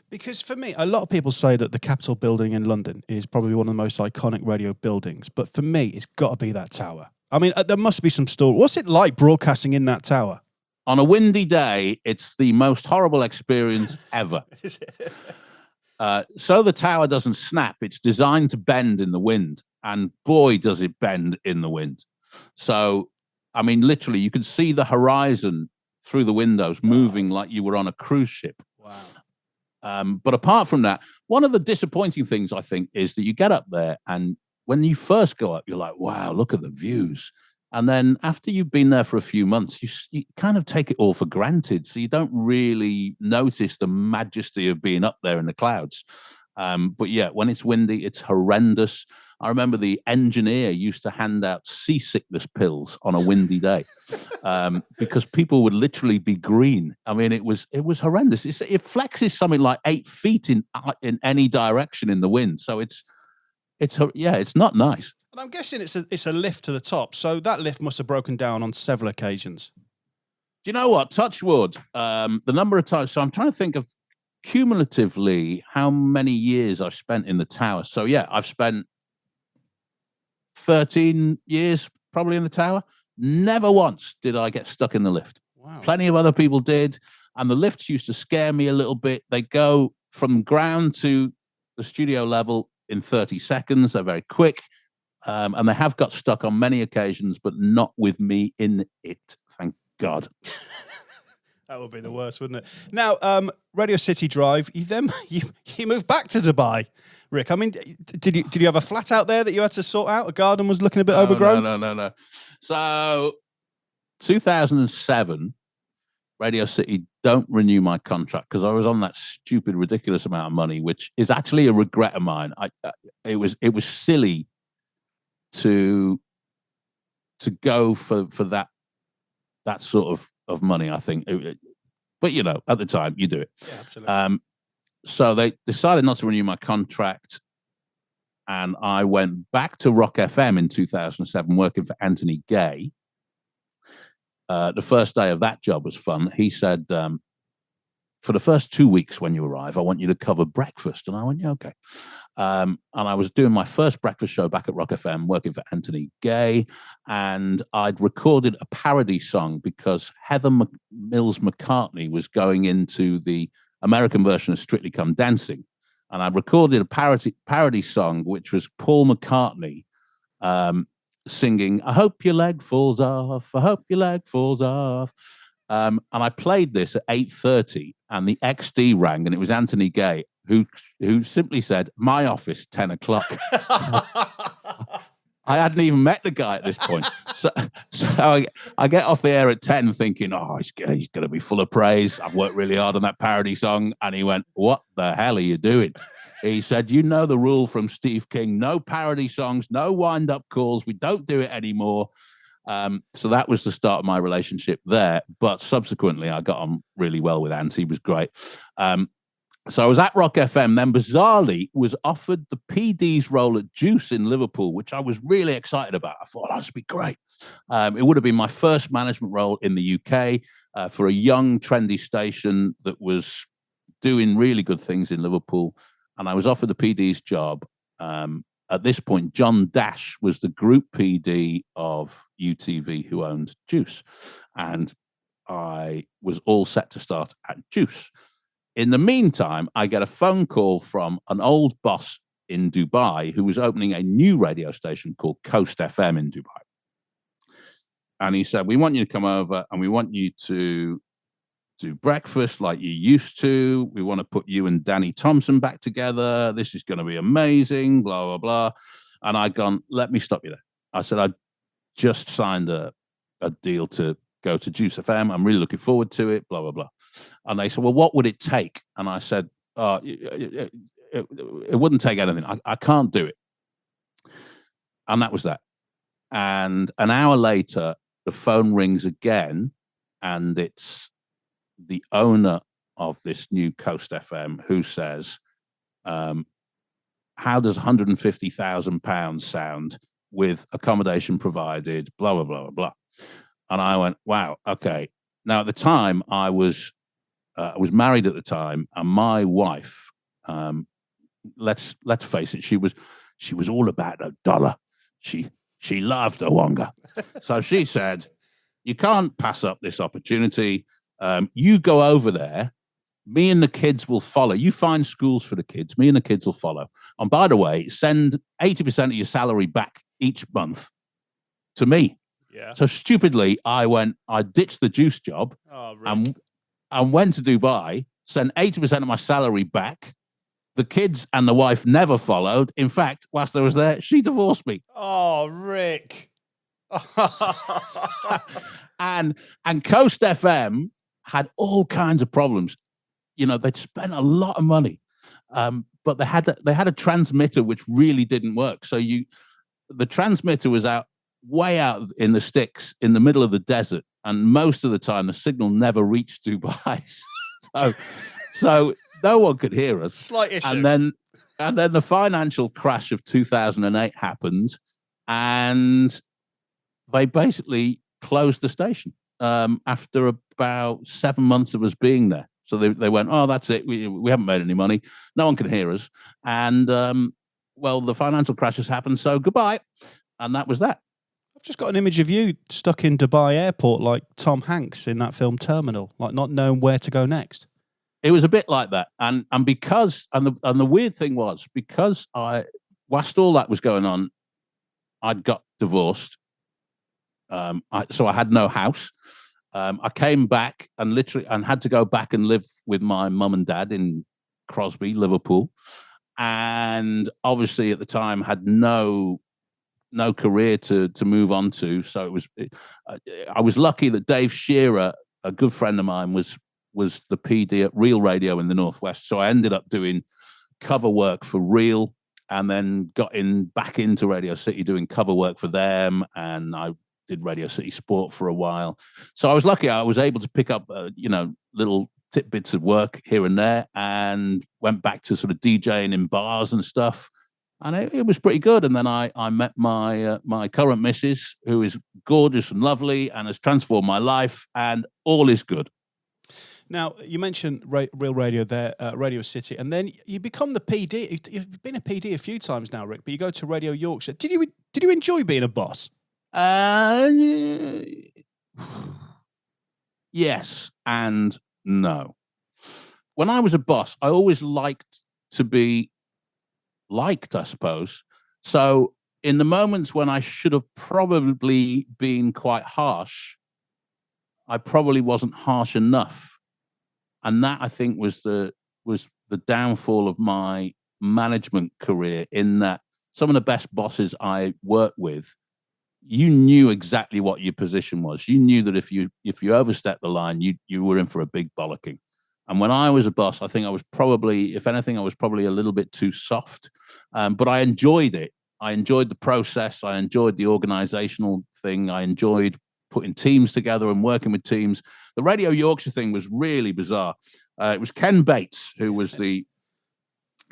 Because for me, a lot of people say that the Capitol building in London is probably one of the most iconic radio buildings. But for me, it's got to be that tower. I mean, there must be some story. What's it like broadcasting in that tower? On a windy day, it's the most horrible experience ever. Is it? So the tower doesn't snap. It's designed to bend in the wind. And boy, does it bend in the wind. So, I mean, literally, you can see the horizon through the windows moving like you were on a cruise ship. Wow. But apart from that, one of the disappointing things, I think, is that you get up there and when you first go up, you're like, wow, look at the views. And then after you've been there for a few months, you kind of take it all for granted. So you don't really notice the majesty of being up there in the clouds. But yeah, when it's windy, it's horrendous. I remember the engineer used to hand out seasickness pills on a windy day because people would literally be green. I mean, it was horrendous. It flexes something like 8 feet in any direction in the wind. So it's not nice. And I'm guessing it's a lift to the top, so that lift must have broken down on several occasions. Do you know what? Touch wood. The number of times. So I'm trying to think of cumulatively how many years I've spent in the tower. So yeah, I've spent 13 years probably in the tower. Never once did I get stuck in the lift. Wow. Plenty of other people did, and the lifts used to scare me a little bit. They go from ground to the studio level in 30 seconds. They're very quick. And they have got stuck on many occasions, but not with me in it. Thank God. That would be the worst, wouldn't it? Now, Radio City Drive. You moved back to Dubai, Rick. I mean, did you have a flat out there that you had to sort out? A garden was looking a bit overgrown. No. So, 2007, Radio City don't renew my contract because I was on that stupid, ridiculous amount of money, which is actually a regret of mine. It was silly to go for that sort of money, I think. But you know, at the time you do it. Yeah, absolutely. So they decided not to renew my contract, and I went back to Rock FM in 2007 working for Anthony Gay. The first day of that job was fun. He said, for the first 2 weeks when you arrive, I want you to cover breakfast. And I went, yeah, okay. And I was doing my first breakfast show back at Rock FM, working for Anthony Gay. And I'd recorded a parody song because Heather Mills McCartney was going into the American version of Strictly Come Dancing. And I recorded a parody song, which was Paul McCartney singing, I hope your leg falls off, I hope your leg falls off. And I played this at 8:30, and the XD rang, and it was Anthony Gay, who simply said, my office, 10 o'clock. I hadn't even met the guy at this point. So I get off the air at 10 thinking, oh, he's going to be full of praise. I've worked really hard on that parody song. And he went, what the hell are you doing? He said, you know the rule from Steve King, no parody songs, no wind-up calls. We don't do it anymore. So that was the start of my relationship there. But subsequently, I got on really well with Ant. He was great. So I was at Rock FM, then bizarrely was offered the PD's role at Juice in Liverpool, which I was really excited about. I thought, that would be great. It would have been my first management role in the UK for a young, trendy station that was doing really good things in Liverpool. And I was offered the PD's job. At this point, John Dash was the group PD of UTV who owned Juice. And I was all set to start at Juice. In the meantime, I get a phone call from an old boss in Dubai who was opening a new radio station called Coast FM in Dubai. And he said, we want you to come over and we want you to do breakfast like you used to. We want to put you and Danny Thompson back together. This is going to be amazing, blah, blah, blah. And I'd gone, let me stop you there. I said, I just signed a deal to go to Juice FM. I'm really looking forward to it, blah, blah, blah. And they said, well, what would it take? And I said, it wouldn't take anything. I can't do it. And that was that. And an hour later, the phone rings again, and it's the owner of this new Coast FM who says, how does £150,000 sound with accommodation provided, blah, blah, blah, blah. And I went, wow, okay. Now, at the time, I was married at the time, and my wife, let's face it, she was all about a dollar. She loved a wonga. So she said, you can't pass up this opportunity. You go over there. Me and the kids will follow. You find schools for the kids. Me and the kids will follow. And by the way, send 80% of your salary back each month to me. Yeah. So stupidly, I ditched the Juice job and went to Dubai, sent 80% of my salary back. The kids and the wife never followed. In fact, whilst I was there, she divorced me. Oh, Rick. and Coast FM had all kinds of problems. You know, they'd spent a lot of money, but they had a transmitter which really didn't work. So the transmitter was way out in the sticks in the middle of the desert, and most of the time the signal never reached Dubai. so no one could hear us. Slight issue. And then the financial crash of 2008 happened, and they basically closed the station after about 7 months of us being there. So they went, oh, that's it. We haven't made any money. No one can hear us. And, well, the financial crash has happened, so goodbye. And that was that. I've just got an image of you stuck in Dubai airport like Tom Hanks in that film Terminal, like not knowing where to go next. It was a bit like that. And the weird thing was, because whilst all that was going on, I'd got divorced. So I had no house. I came back and had to go back and live with my mum and dad in Crosby, Liverpool. And obviously at the time had no career to move on to. So I was lucky that Dave Shearer, a good friend of mine, was the PD at Real Radio in the Northwest. So I ended up doing cover work for Real, and then got back into Radio City doing cover work for them. And I did Radio City Sport for a while. So I was lucky. I was able to pick up, little tidbits of work here and there, and went back to sort of DJing in bars and stuff. And it was pretty good. And then I met my current missus, who is gorgeous and lovely and has transformed my life, and all is good. Now, you mentioned Real Radio there, Radio City, and then you become the PD. You've been a PD a few times now, Rick, but you go to Radio Yorkshire. Did you enjoy being a boss? Yes and no. When I was a boss, I always liked to be liked, I suppose. So in the moments when I should have probably been quite harsh, I probably wasn't harsh enough. And that, I think, was the downfall of my management career, in that some of the best bosses I worked with, you knew exactly what your position was. You knew that if you overstepped the line, you were in for a big bollocking. And when I was a boss, I think I was probably, if anything, I was probably a little bit too soft. But I enjoyed it. I enjoyed the process. I enjoyed the organizational thing. I enjoyed putting teams together and working with teams. The Radio Yorkshire thing was really bizarre. It was Ken Bates, who was the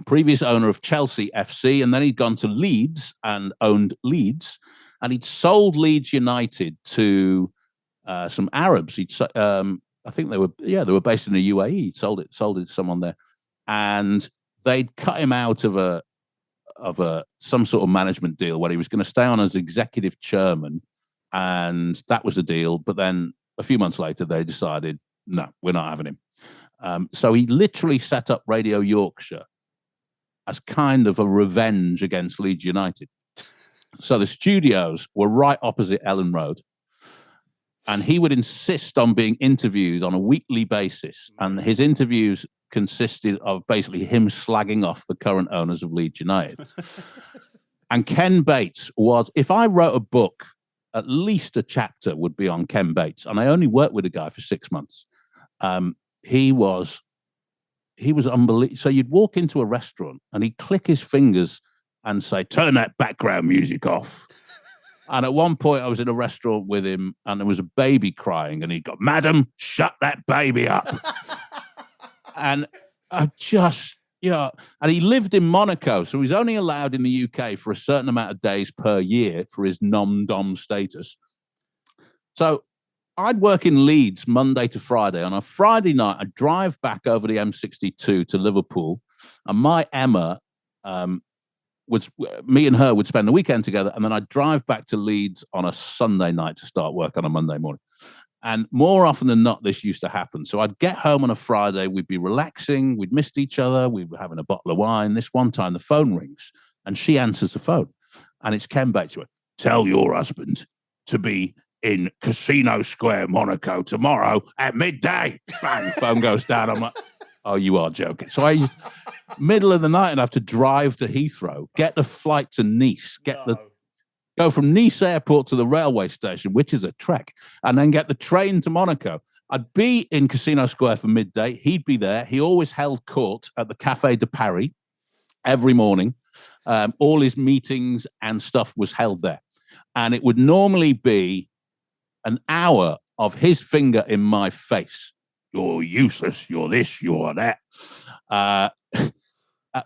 previous owner of Chelsea FC, and then he'd gone to Leeds and owned Leeds, and he'd sold Leeds United to some Arabs. I think they were based in the UAE. He sold it to someone there, and they'd cut him out of some sort of management deal where he was going to stay on as executive chairman. And that was the deal. But then a few months later, they decided, no, we're not having him. So he literally set up Radio Yorkshire as kind of a revenge against Leeds United. So the studios were right opposite Ellen Road. And he would insist on being interviewed on a weekly basis. And his interviews consisted of basically him slagging off the current owners of Leeds United. And Ken Bates was, if I wrote a book, at least a chapter would be on Ken Bates. And I only worked with a guy for 6 months. He was unbelievable. So you'd walk into a restaurant and he'd click his fingers and say, turn that background music off. And at one point I was in a restaurant with him and there was a baby crying and he got, madam, shut that baby up. And I just, and he lived in Monaco, so he's only allowed in the UK for a certain amount of days per year for his nom-dom status. So I'd work in Leeds Monday to Friday. On a Friday night, I'd drive back over the M62 to Liverpool, and my Emma, me and her would spend the weekend together, and then I'd drive back to Leeds on a Sunday night to start work on a Monday morning. And more often than not, this used to happen. So I'd get home on a Friday, we'd be relaxing, we'd missed each other, we were having a bottle of wine. This one time the phone rings and she answers the phone. And it's Ken Bates. Who went, tell your husband to be in Casino Square, Monaco tomorrow at midday. Bang, the phone goes down. I'm like, oh, you are joking. So middle of the night, and I have to drive to Heathrow, get the flight to Nice, go from Nice airport to the railway station, which is a trek, and then get the train to Monaco. I'd be in Casino Square for midday. He'd be there. He always held court at the Café de Paris every morning. All his meetings and stuff was held there. And it would normally be an hour of his finger in my face. You're useless. You're this, you're that.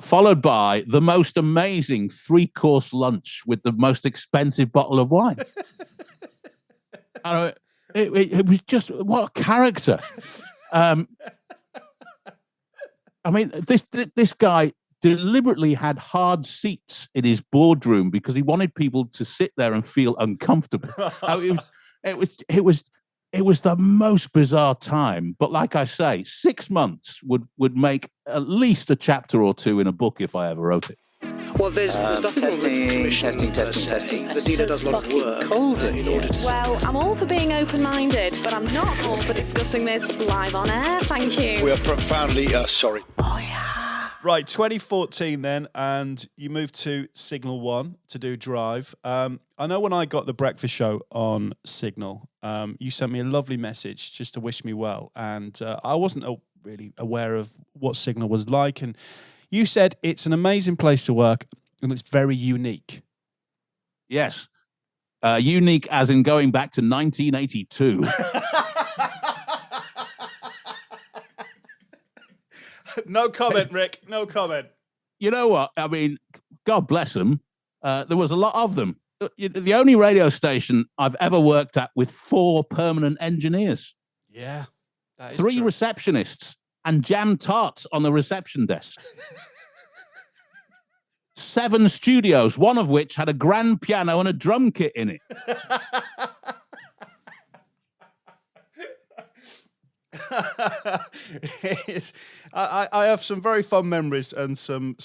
Followed by the most amazing 3-course lunch with the most expensive bottle of wine. It was just, what a character. I mean, this guy deliberately had hard seats in his boardroom because he wanted people to sit there and feel uncomfortable. It was the most bizarre time. But like I say, 6 months would make at least a chapter or two in a book if I ever wrote it. Well, there's nothing on the commission per se. The dealer does a lot of work in order to... Well, I'm all for being open-minded, but I'm not all for discussing this live on air. Thank you. We are profoundly sorry. Oh, yeah. Right, 2014 then, and you moved to Signal 1 to do Drive. I know when I got the breakfast show on Signal, you sent me a lovely message just to wish me well, and I wasn't really aware of what Signal was like, and you said it's an amazing place to work and it's very unique. Yes. Unique as in going back to 1982. No comment, Rick. No comment. You know what? I mean, God bless them. There was a lot of them. The only radio station I've ever worked at with 4 permanent engineers. Yeah. That is 3 true. receptionists and jam tarts on the reception desk. 7 studios, one of which had a grand piano and a drum kit in it. I have some very fun memories and some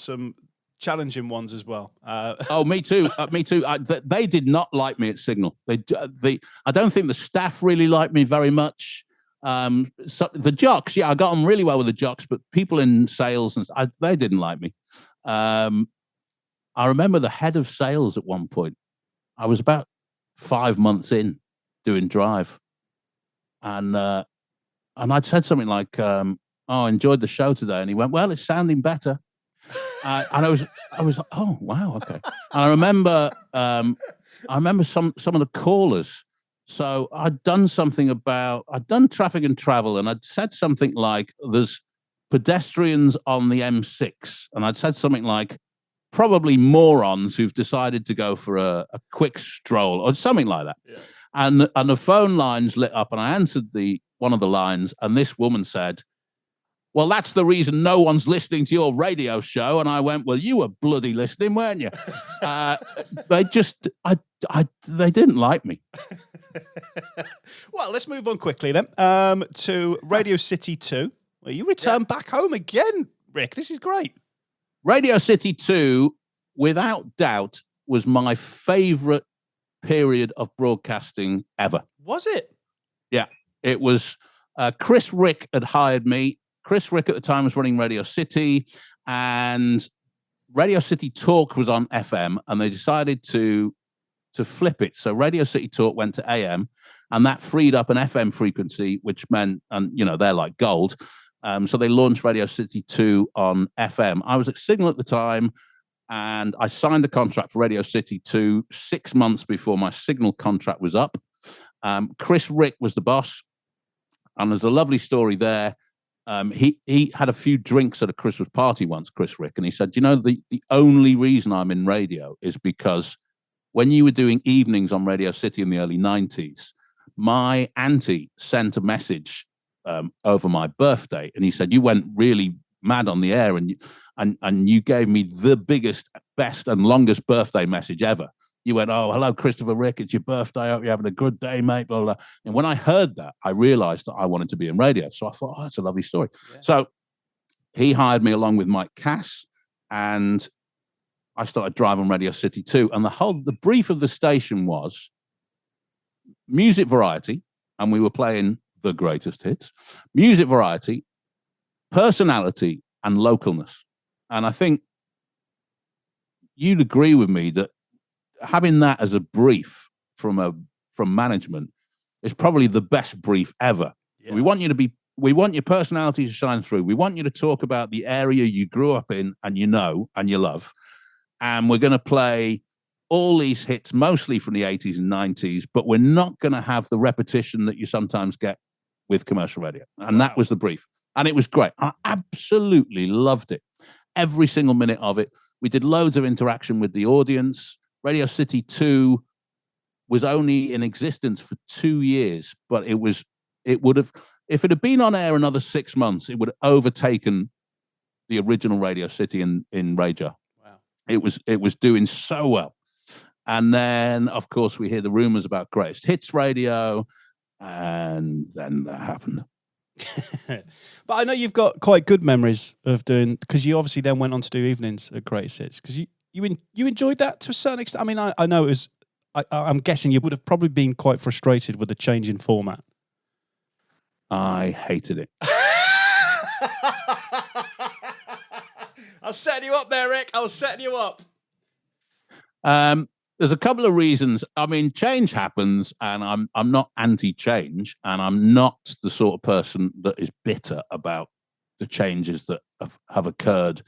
challenging ones as well. Oh, me too. Me too. They did not like me at Signal. I don't think the staff really liked me very much. So the jocks, I got on really well with the jocks, but people in sales they didn't like me. I remember the head of sales at one point. I was about 5 months in doing Drive, and I'd said something like, "Oh, I enjoyed the show today," and he went, "Well, it's sounding better." And I was like, "Oh, wow, okay." And I remember some of the callers. So I'd done traffic and travel, and I'd said something like, "There's pedestrians on the M6," and I'd said something like, "Probably morons who've decided to go for a quick stroll," or something like that. Yeah. And the phone lines lit up, and I answered one of the lines, and this woman said, "Well, that's the reason no one's listening to your radio show." And I went, "Well, you were bloody listening, weren't you?" They didn't like me. Well, let's move on quickly then to Radio City 2. Well, you return back home again, Rick. This is great. Radio City 2, without doubt, was my favorite period of broadcasting ever. Was it? Yeah, it was. Chris Rick had hired me. Chris Rick at the time was running Radio City, and Radio City Talk was on FM, and they decided to flip it. So Radio City Talk went to AM, and that freed up an FM frequency, which meant, and they're like gold. So they launched Radio City 2 on FM. I was at Signal at the time, and I signed a contract for Radio City 2 6 months before my Signal contract was up. Chris Rick was the boss, and there's a lovely story there. He had a few drinks at a Christmas party once, Chris Rick, and he said, the only reason I'm in radio is because when you were doing evenings on Radio City in the early 90s, my auntie sent a message over my birthday, and he said, you went really mad on the air, and you gave me the biggest, best, and longest birthday message ever. You went, "Oh, hello, Christopher Rick, it's your birthday. I hope you're having a good day, mate." Blah, blah, blah. And when I heard that, I realized that I wanted to be in radio. So I thought, "Oh, that's a lovely story." Yeah. So he hired me along with Mike Cass, and I started driving Radio City 2. And the brief of the station was music variety, and we were playing the greatest hits, music variety, personality, and localness. And I think you'd agree with me that having that as a brief from management is probably the best brief ever. Yeah. We want your personality to shine through. We want you to talk about the area you grew up in and you love. And we're going to play all these hits, mostly from the 80s and 90s, but we're not going to have the repetition that you sometimes get with commercial radio. And that was the brief. And it was great. I absolutely loved it. Every single minute of it. We did loads of interaction with the audience. Radio City 2 was only in existence for 2 years, but if it had been on air another 6 months, it would have overtaken the original Radio City in Rager. Wow. It was doing so well. And then, of course, we hear the rumors about Greatest Hits Radio, and then that happened. But I know you've got quite good memories of doing, because you obviously then went on to do evenings at Greatest Hits, because you enjoyed that to a certain extent. I mean, I know it was, I'm guessing you would have probably been quite frustrated with the change in format. I hated it. I was setting you up there, Rick. I was setting you up. There's a couple of reasons. I mean, change happens, and I'm not anti-change, and I'm not the sort of person that is bitter about the changes that have occurred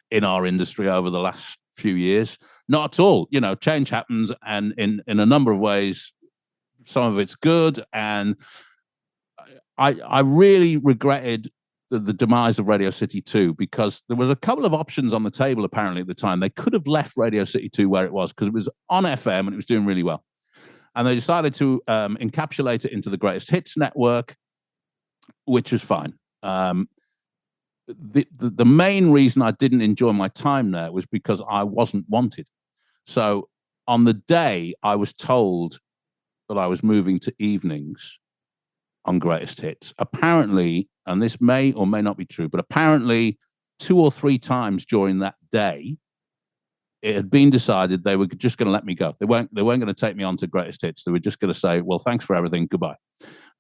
in our industry over the last few years. Not at all. You know, change happens, and in a number of ways, some of it's good. And I really regretted the demise of Radio City 2, because there was a couple of options on the table apparently at the time. They could have left Radio City 2 where it was, because it was on FM and it was doing really well. And they decided to encapsulate it into the Greatest Hits network, which was fine. The main reason I didn't enjoy my time there was because I wasn't wanted. So on the day I was told that I was moving to evenings on Greatest Hits, apparently, and this may or may not be true, but apparently 2 or 3 times during that day, it had been decided they were just going to let me go. They weren't going to take me on to Greatest Hits. They were just going to say, well, thanks for everything, goodbye.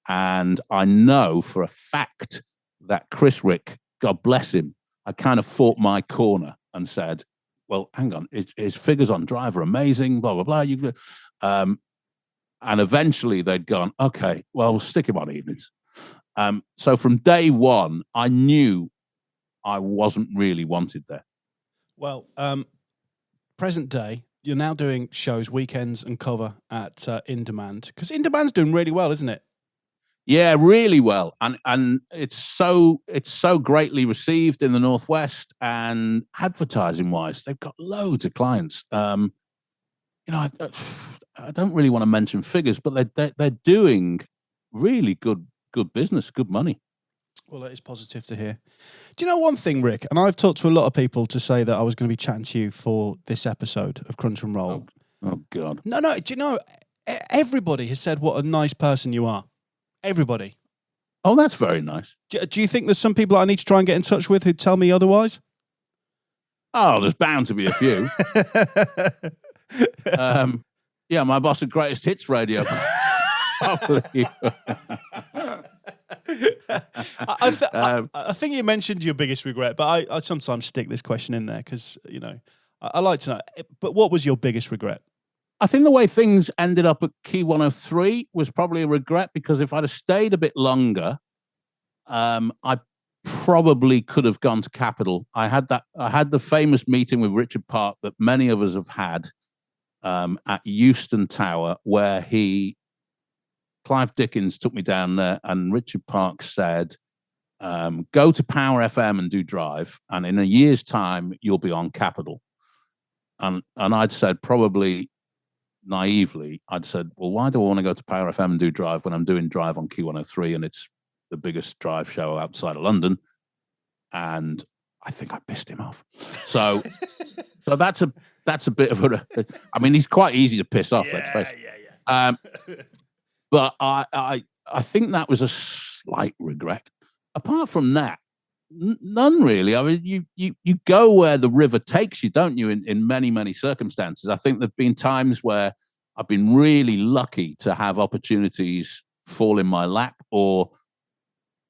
And I know for a fact that Chris Rick, God bless him, I kind of fought my corner and said, well, hang on, his figures on Drive are amazing, blah, blah, blah. And eventually they'd gone, okay, well, we'll stick him on evenings. So from day one, I knew I wasn't really wanted there. Well, present day, you're now doing shows, weekends and cover at In Demand, because In Demand's doing really well, isn't it? Yeah, really well. And it's so greatly received in the Northwest, and advertising wise, they've got loads of clients. I don't really want to mention figures, but they're doing really good business, good money. Well, it is positive to hear. Do you know one thing, Rick? And I've talked to a lot of people to say that I was going to be chatting to you for this episode of Crunch and Roll. Oh God. No. Do you know, everybody has said what a nice person you are. Everybody. Oh, that's very nice. Do you think there's some people I need to try and get in touch with who'd tell me otherwise? Oh, there's bound to be a few. Yeah, my boss at Greatest Hits Radio. Probably. I think you mentioned your biggest regret, but I sometimes stick this question in there because, I like to know. But what was your biggest regret? I think the way things ended up at Key 103 was probably a regret, because if I'd have stayed a bit longer, I probably could have gone to Capitol. I had the famous meeting with Richard Park that many of us have had at Euston Tower, where Clive Dickens took me down there, and Richard Park said, go to Power FM and do Drive, and in a year's time, you'll be on Capitol. And I'd said, probably naively, well, why do I want to go to Power FM and do Drive when I'm doing Drive on Key 103 and it's the biggest Drive show outside of London? And I think I pissed him off. So that's a bit of I mean, he's quite easy to piss off, let's face it. But I think that was a slight regret. Apart from that, none really. I mean, you go where the river takes you, don't you, in many, many circumstances. I think there've been times where I've been really lucky to have opportunities fall in my lap, or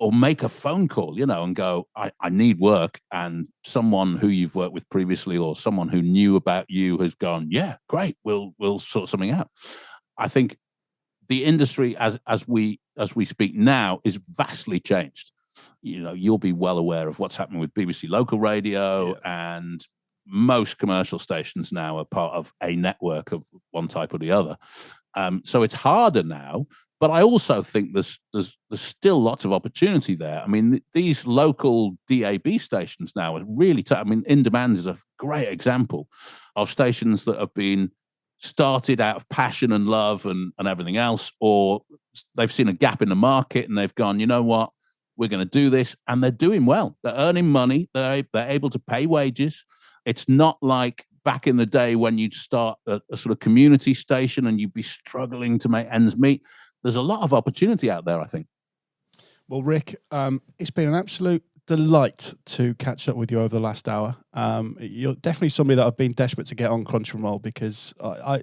or make a phone call, and go, I need work. And someone who you've worked with previously or someone who knew about you has gone, yeah, great, we'll sort something out. I think the industry as we speak now is vastly changed. You'll be well aware of what's happening with BBC Local Radio, and most commercial stations now are part of a network of one type or the other. So it's harder now. But I also think there's still lots of opportunity there. I mean, these local DAB stations now are really In Demand is a great example of stations that have been started out of passion and love and everything else, or they've seen a gap in the market and they've gone, you know what, we're going to do this, and they're doing well. They're earning money. They're able to pay wages. It's not like back in the day when you'd start a sort of community station and you'd be struggling to make ends meet. There's a lot of opportunity out there, I think. Well, Rick, it's been an absolute delight to catch up with you over the last hour. You're definitely somebody that I've been desperate to get on Crunch and Roll, because I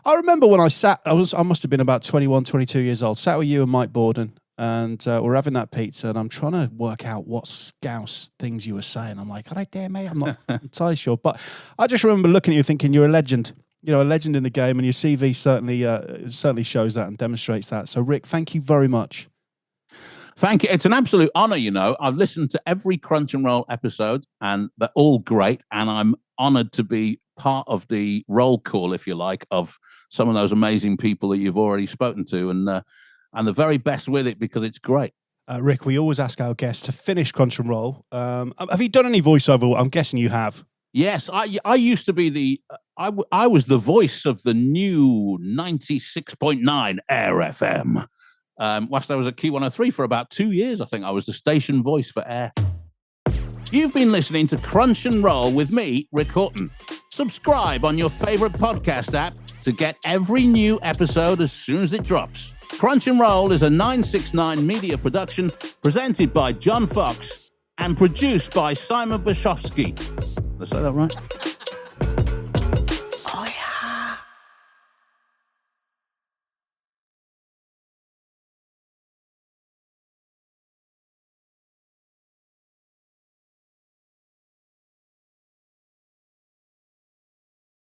remember when I must have been about 21, 22 years old, sat with you and Mike Borden, and we're having that pizza, and I'm trying to work out what scouse things you were saying. I'm like, all right there, mate, I'm not entirely sure. But I just remember looking at you thinking you're a legend. A legend in the game, and your CV certainly shows that and demonstrates that. So, Rick, thank you very much. Thank you. It's an absolute honor, I've listened to every Crunch and Roll episode, and they're all great, and I'm honored to be part of the roll call, if you like, of some of those amazing people that you've already spoken to, and the very best with it, because it's great. Rick, we always ask our guests to finish Crunch and Roll. Have you done any voiceover? I'm guessing you have. Yes, I used to be I was the voice of the new 96.9 Air FM. Whilst I was at Q103 for about 2 years, I think I was the station voice for Air. You've been listening to Crunch and Roll with me, Rick Houghton. Subscribe on your favorite podcast app to get every new episode as soon as it drops. Crunch and Roll is a 969 media production presented by John Fox and produced by Simon Bashofsky. Did I say that right?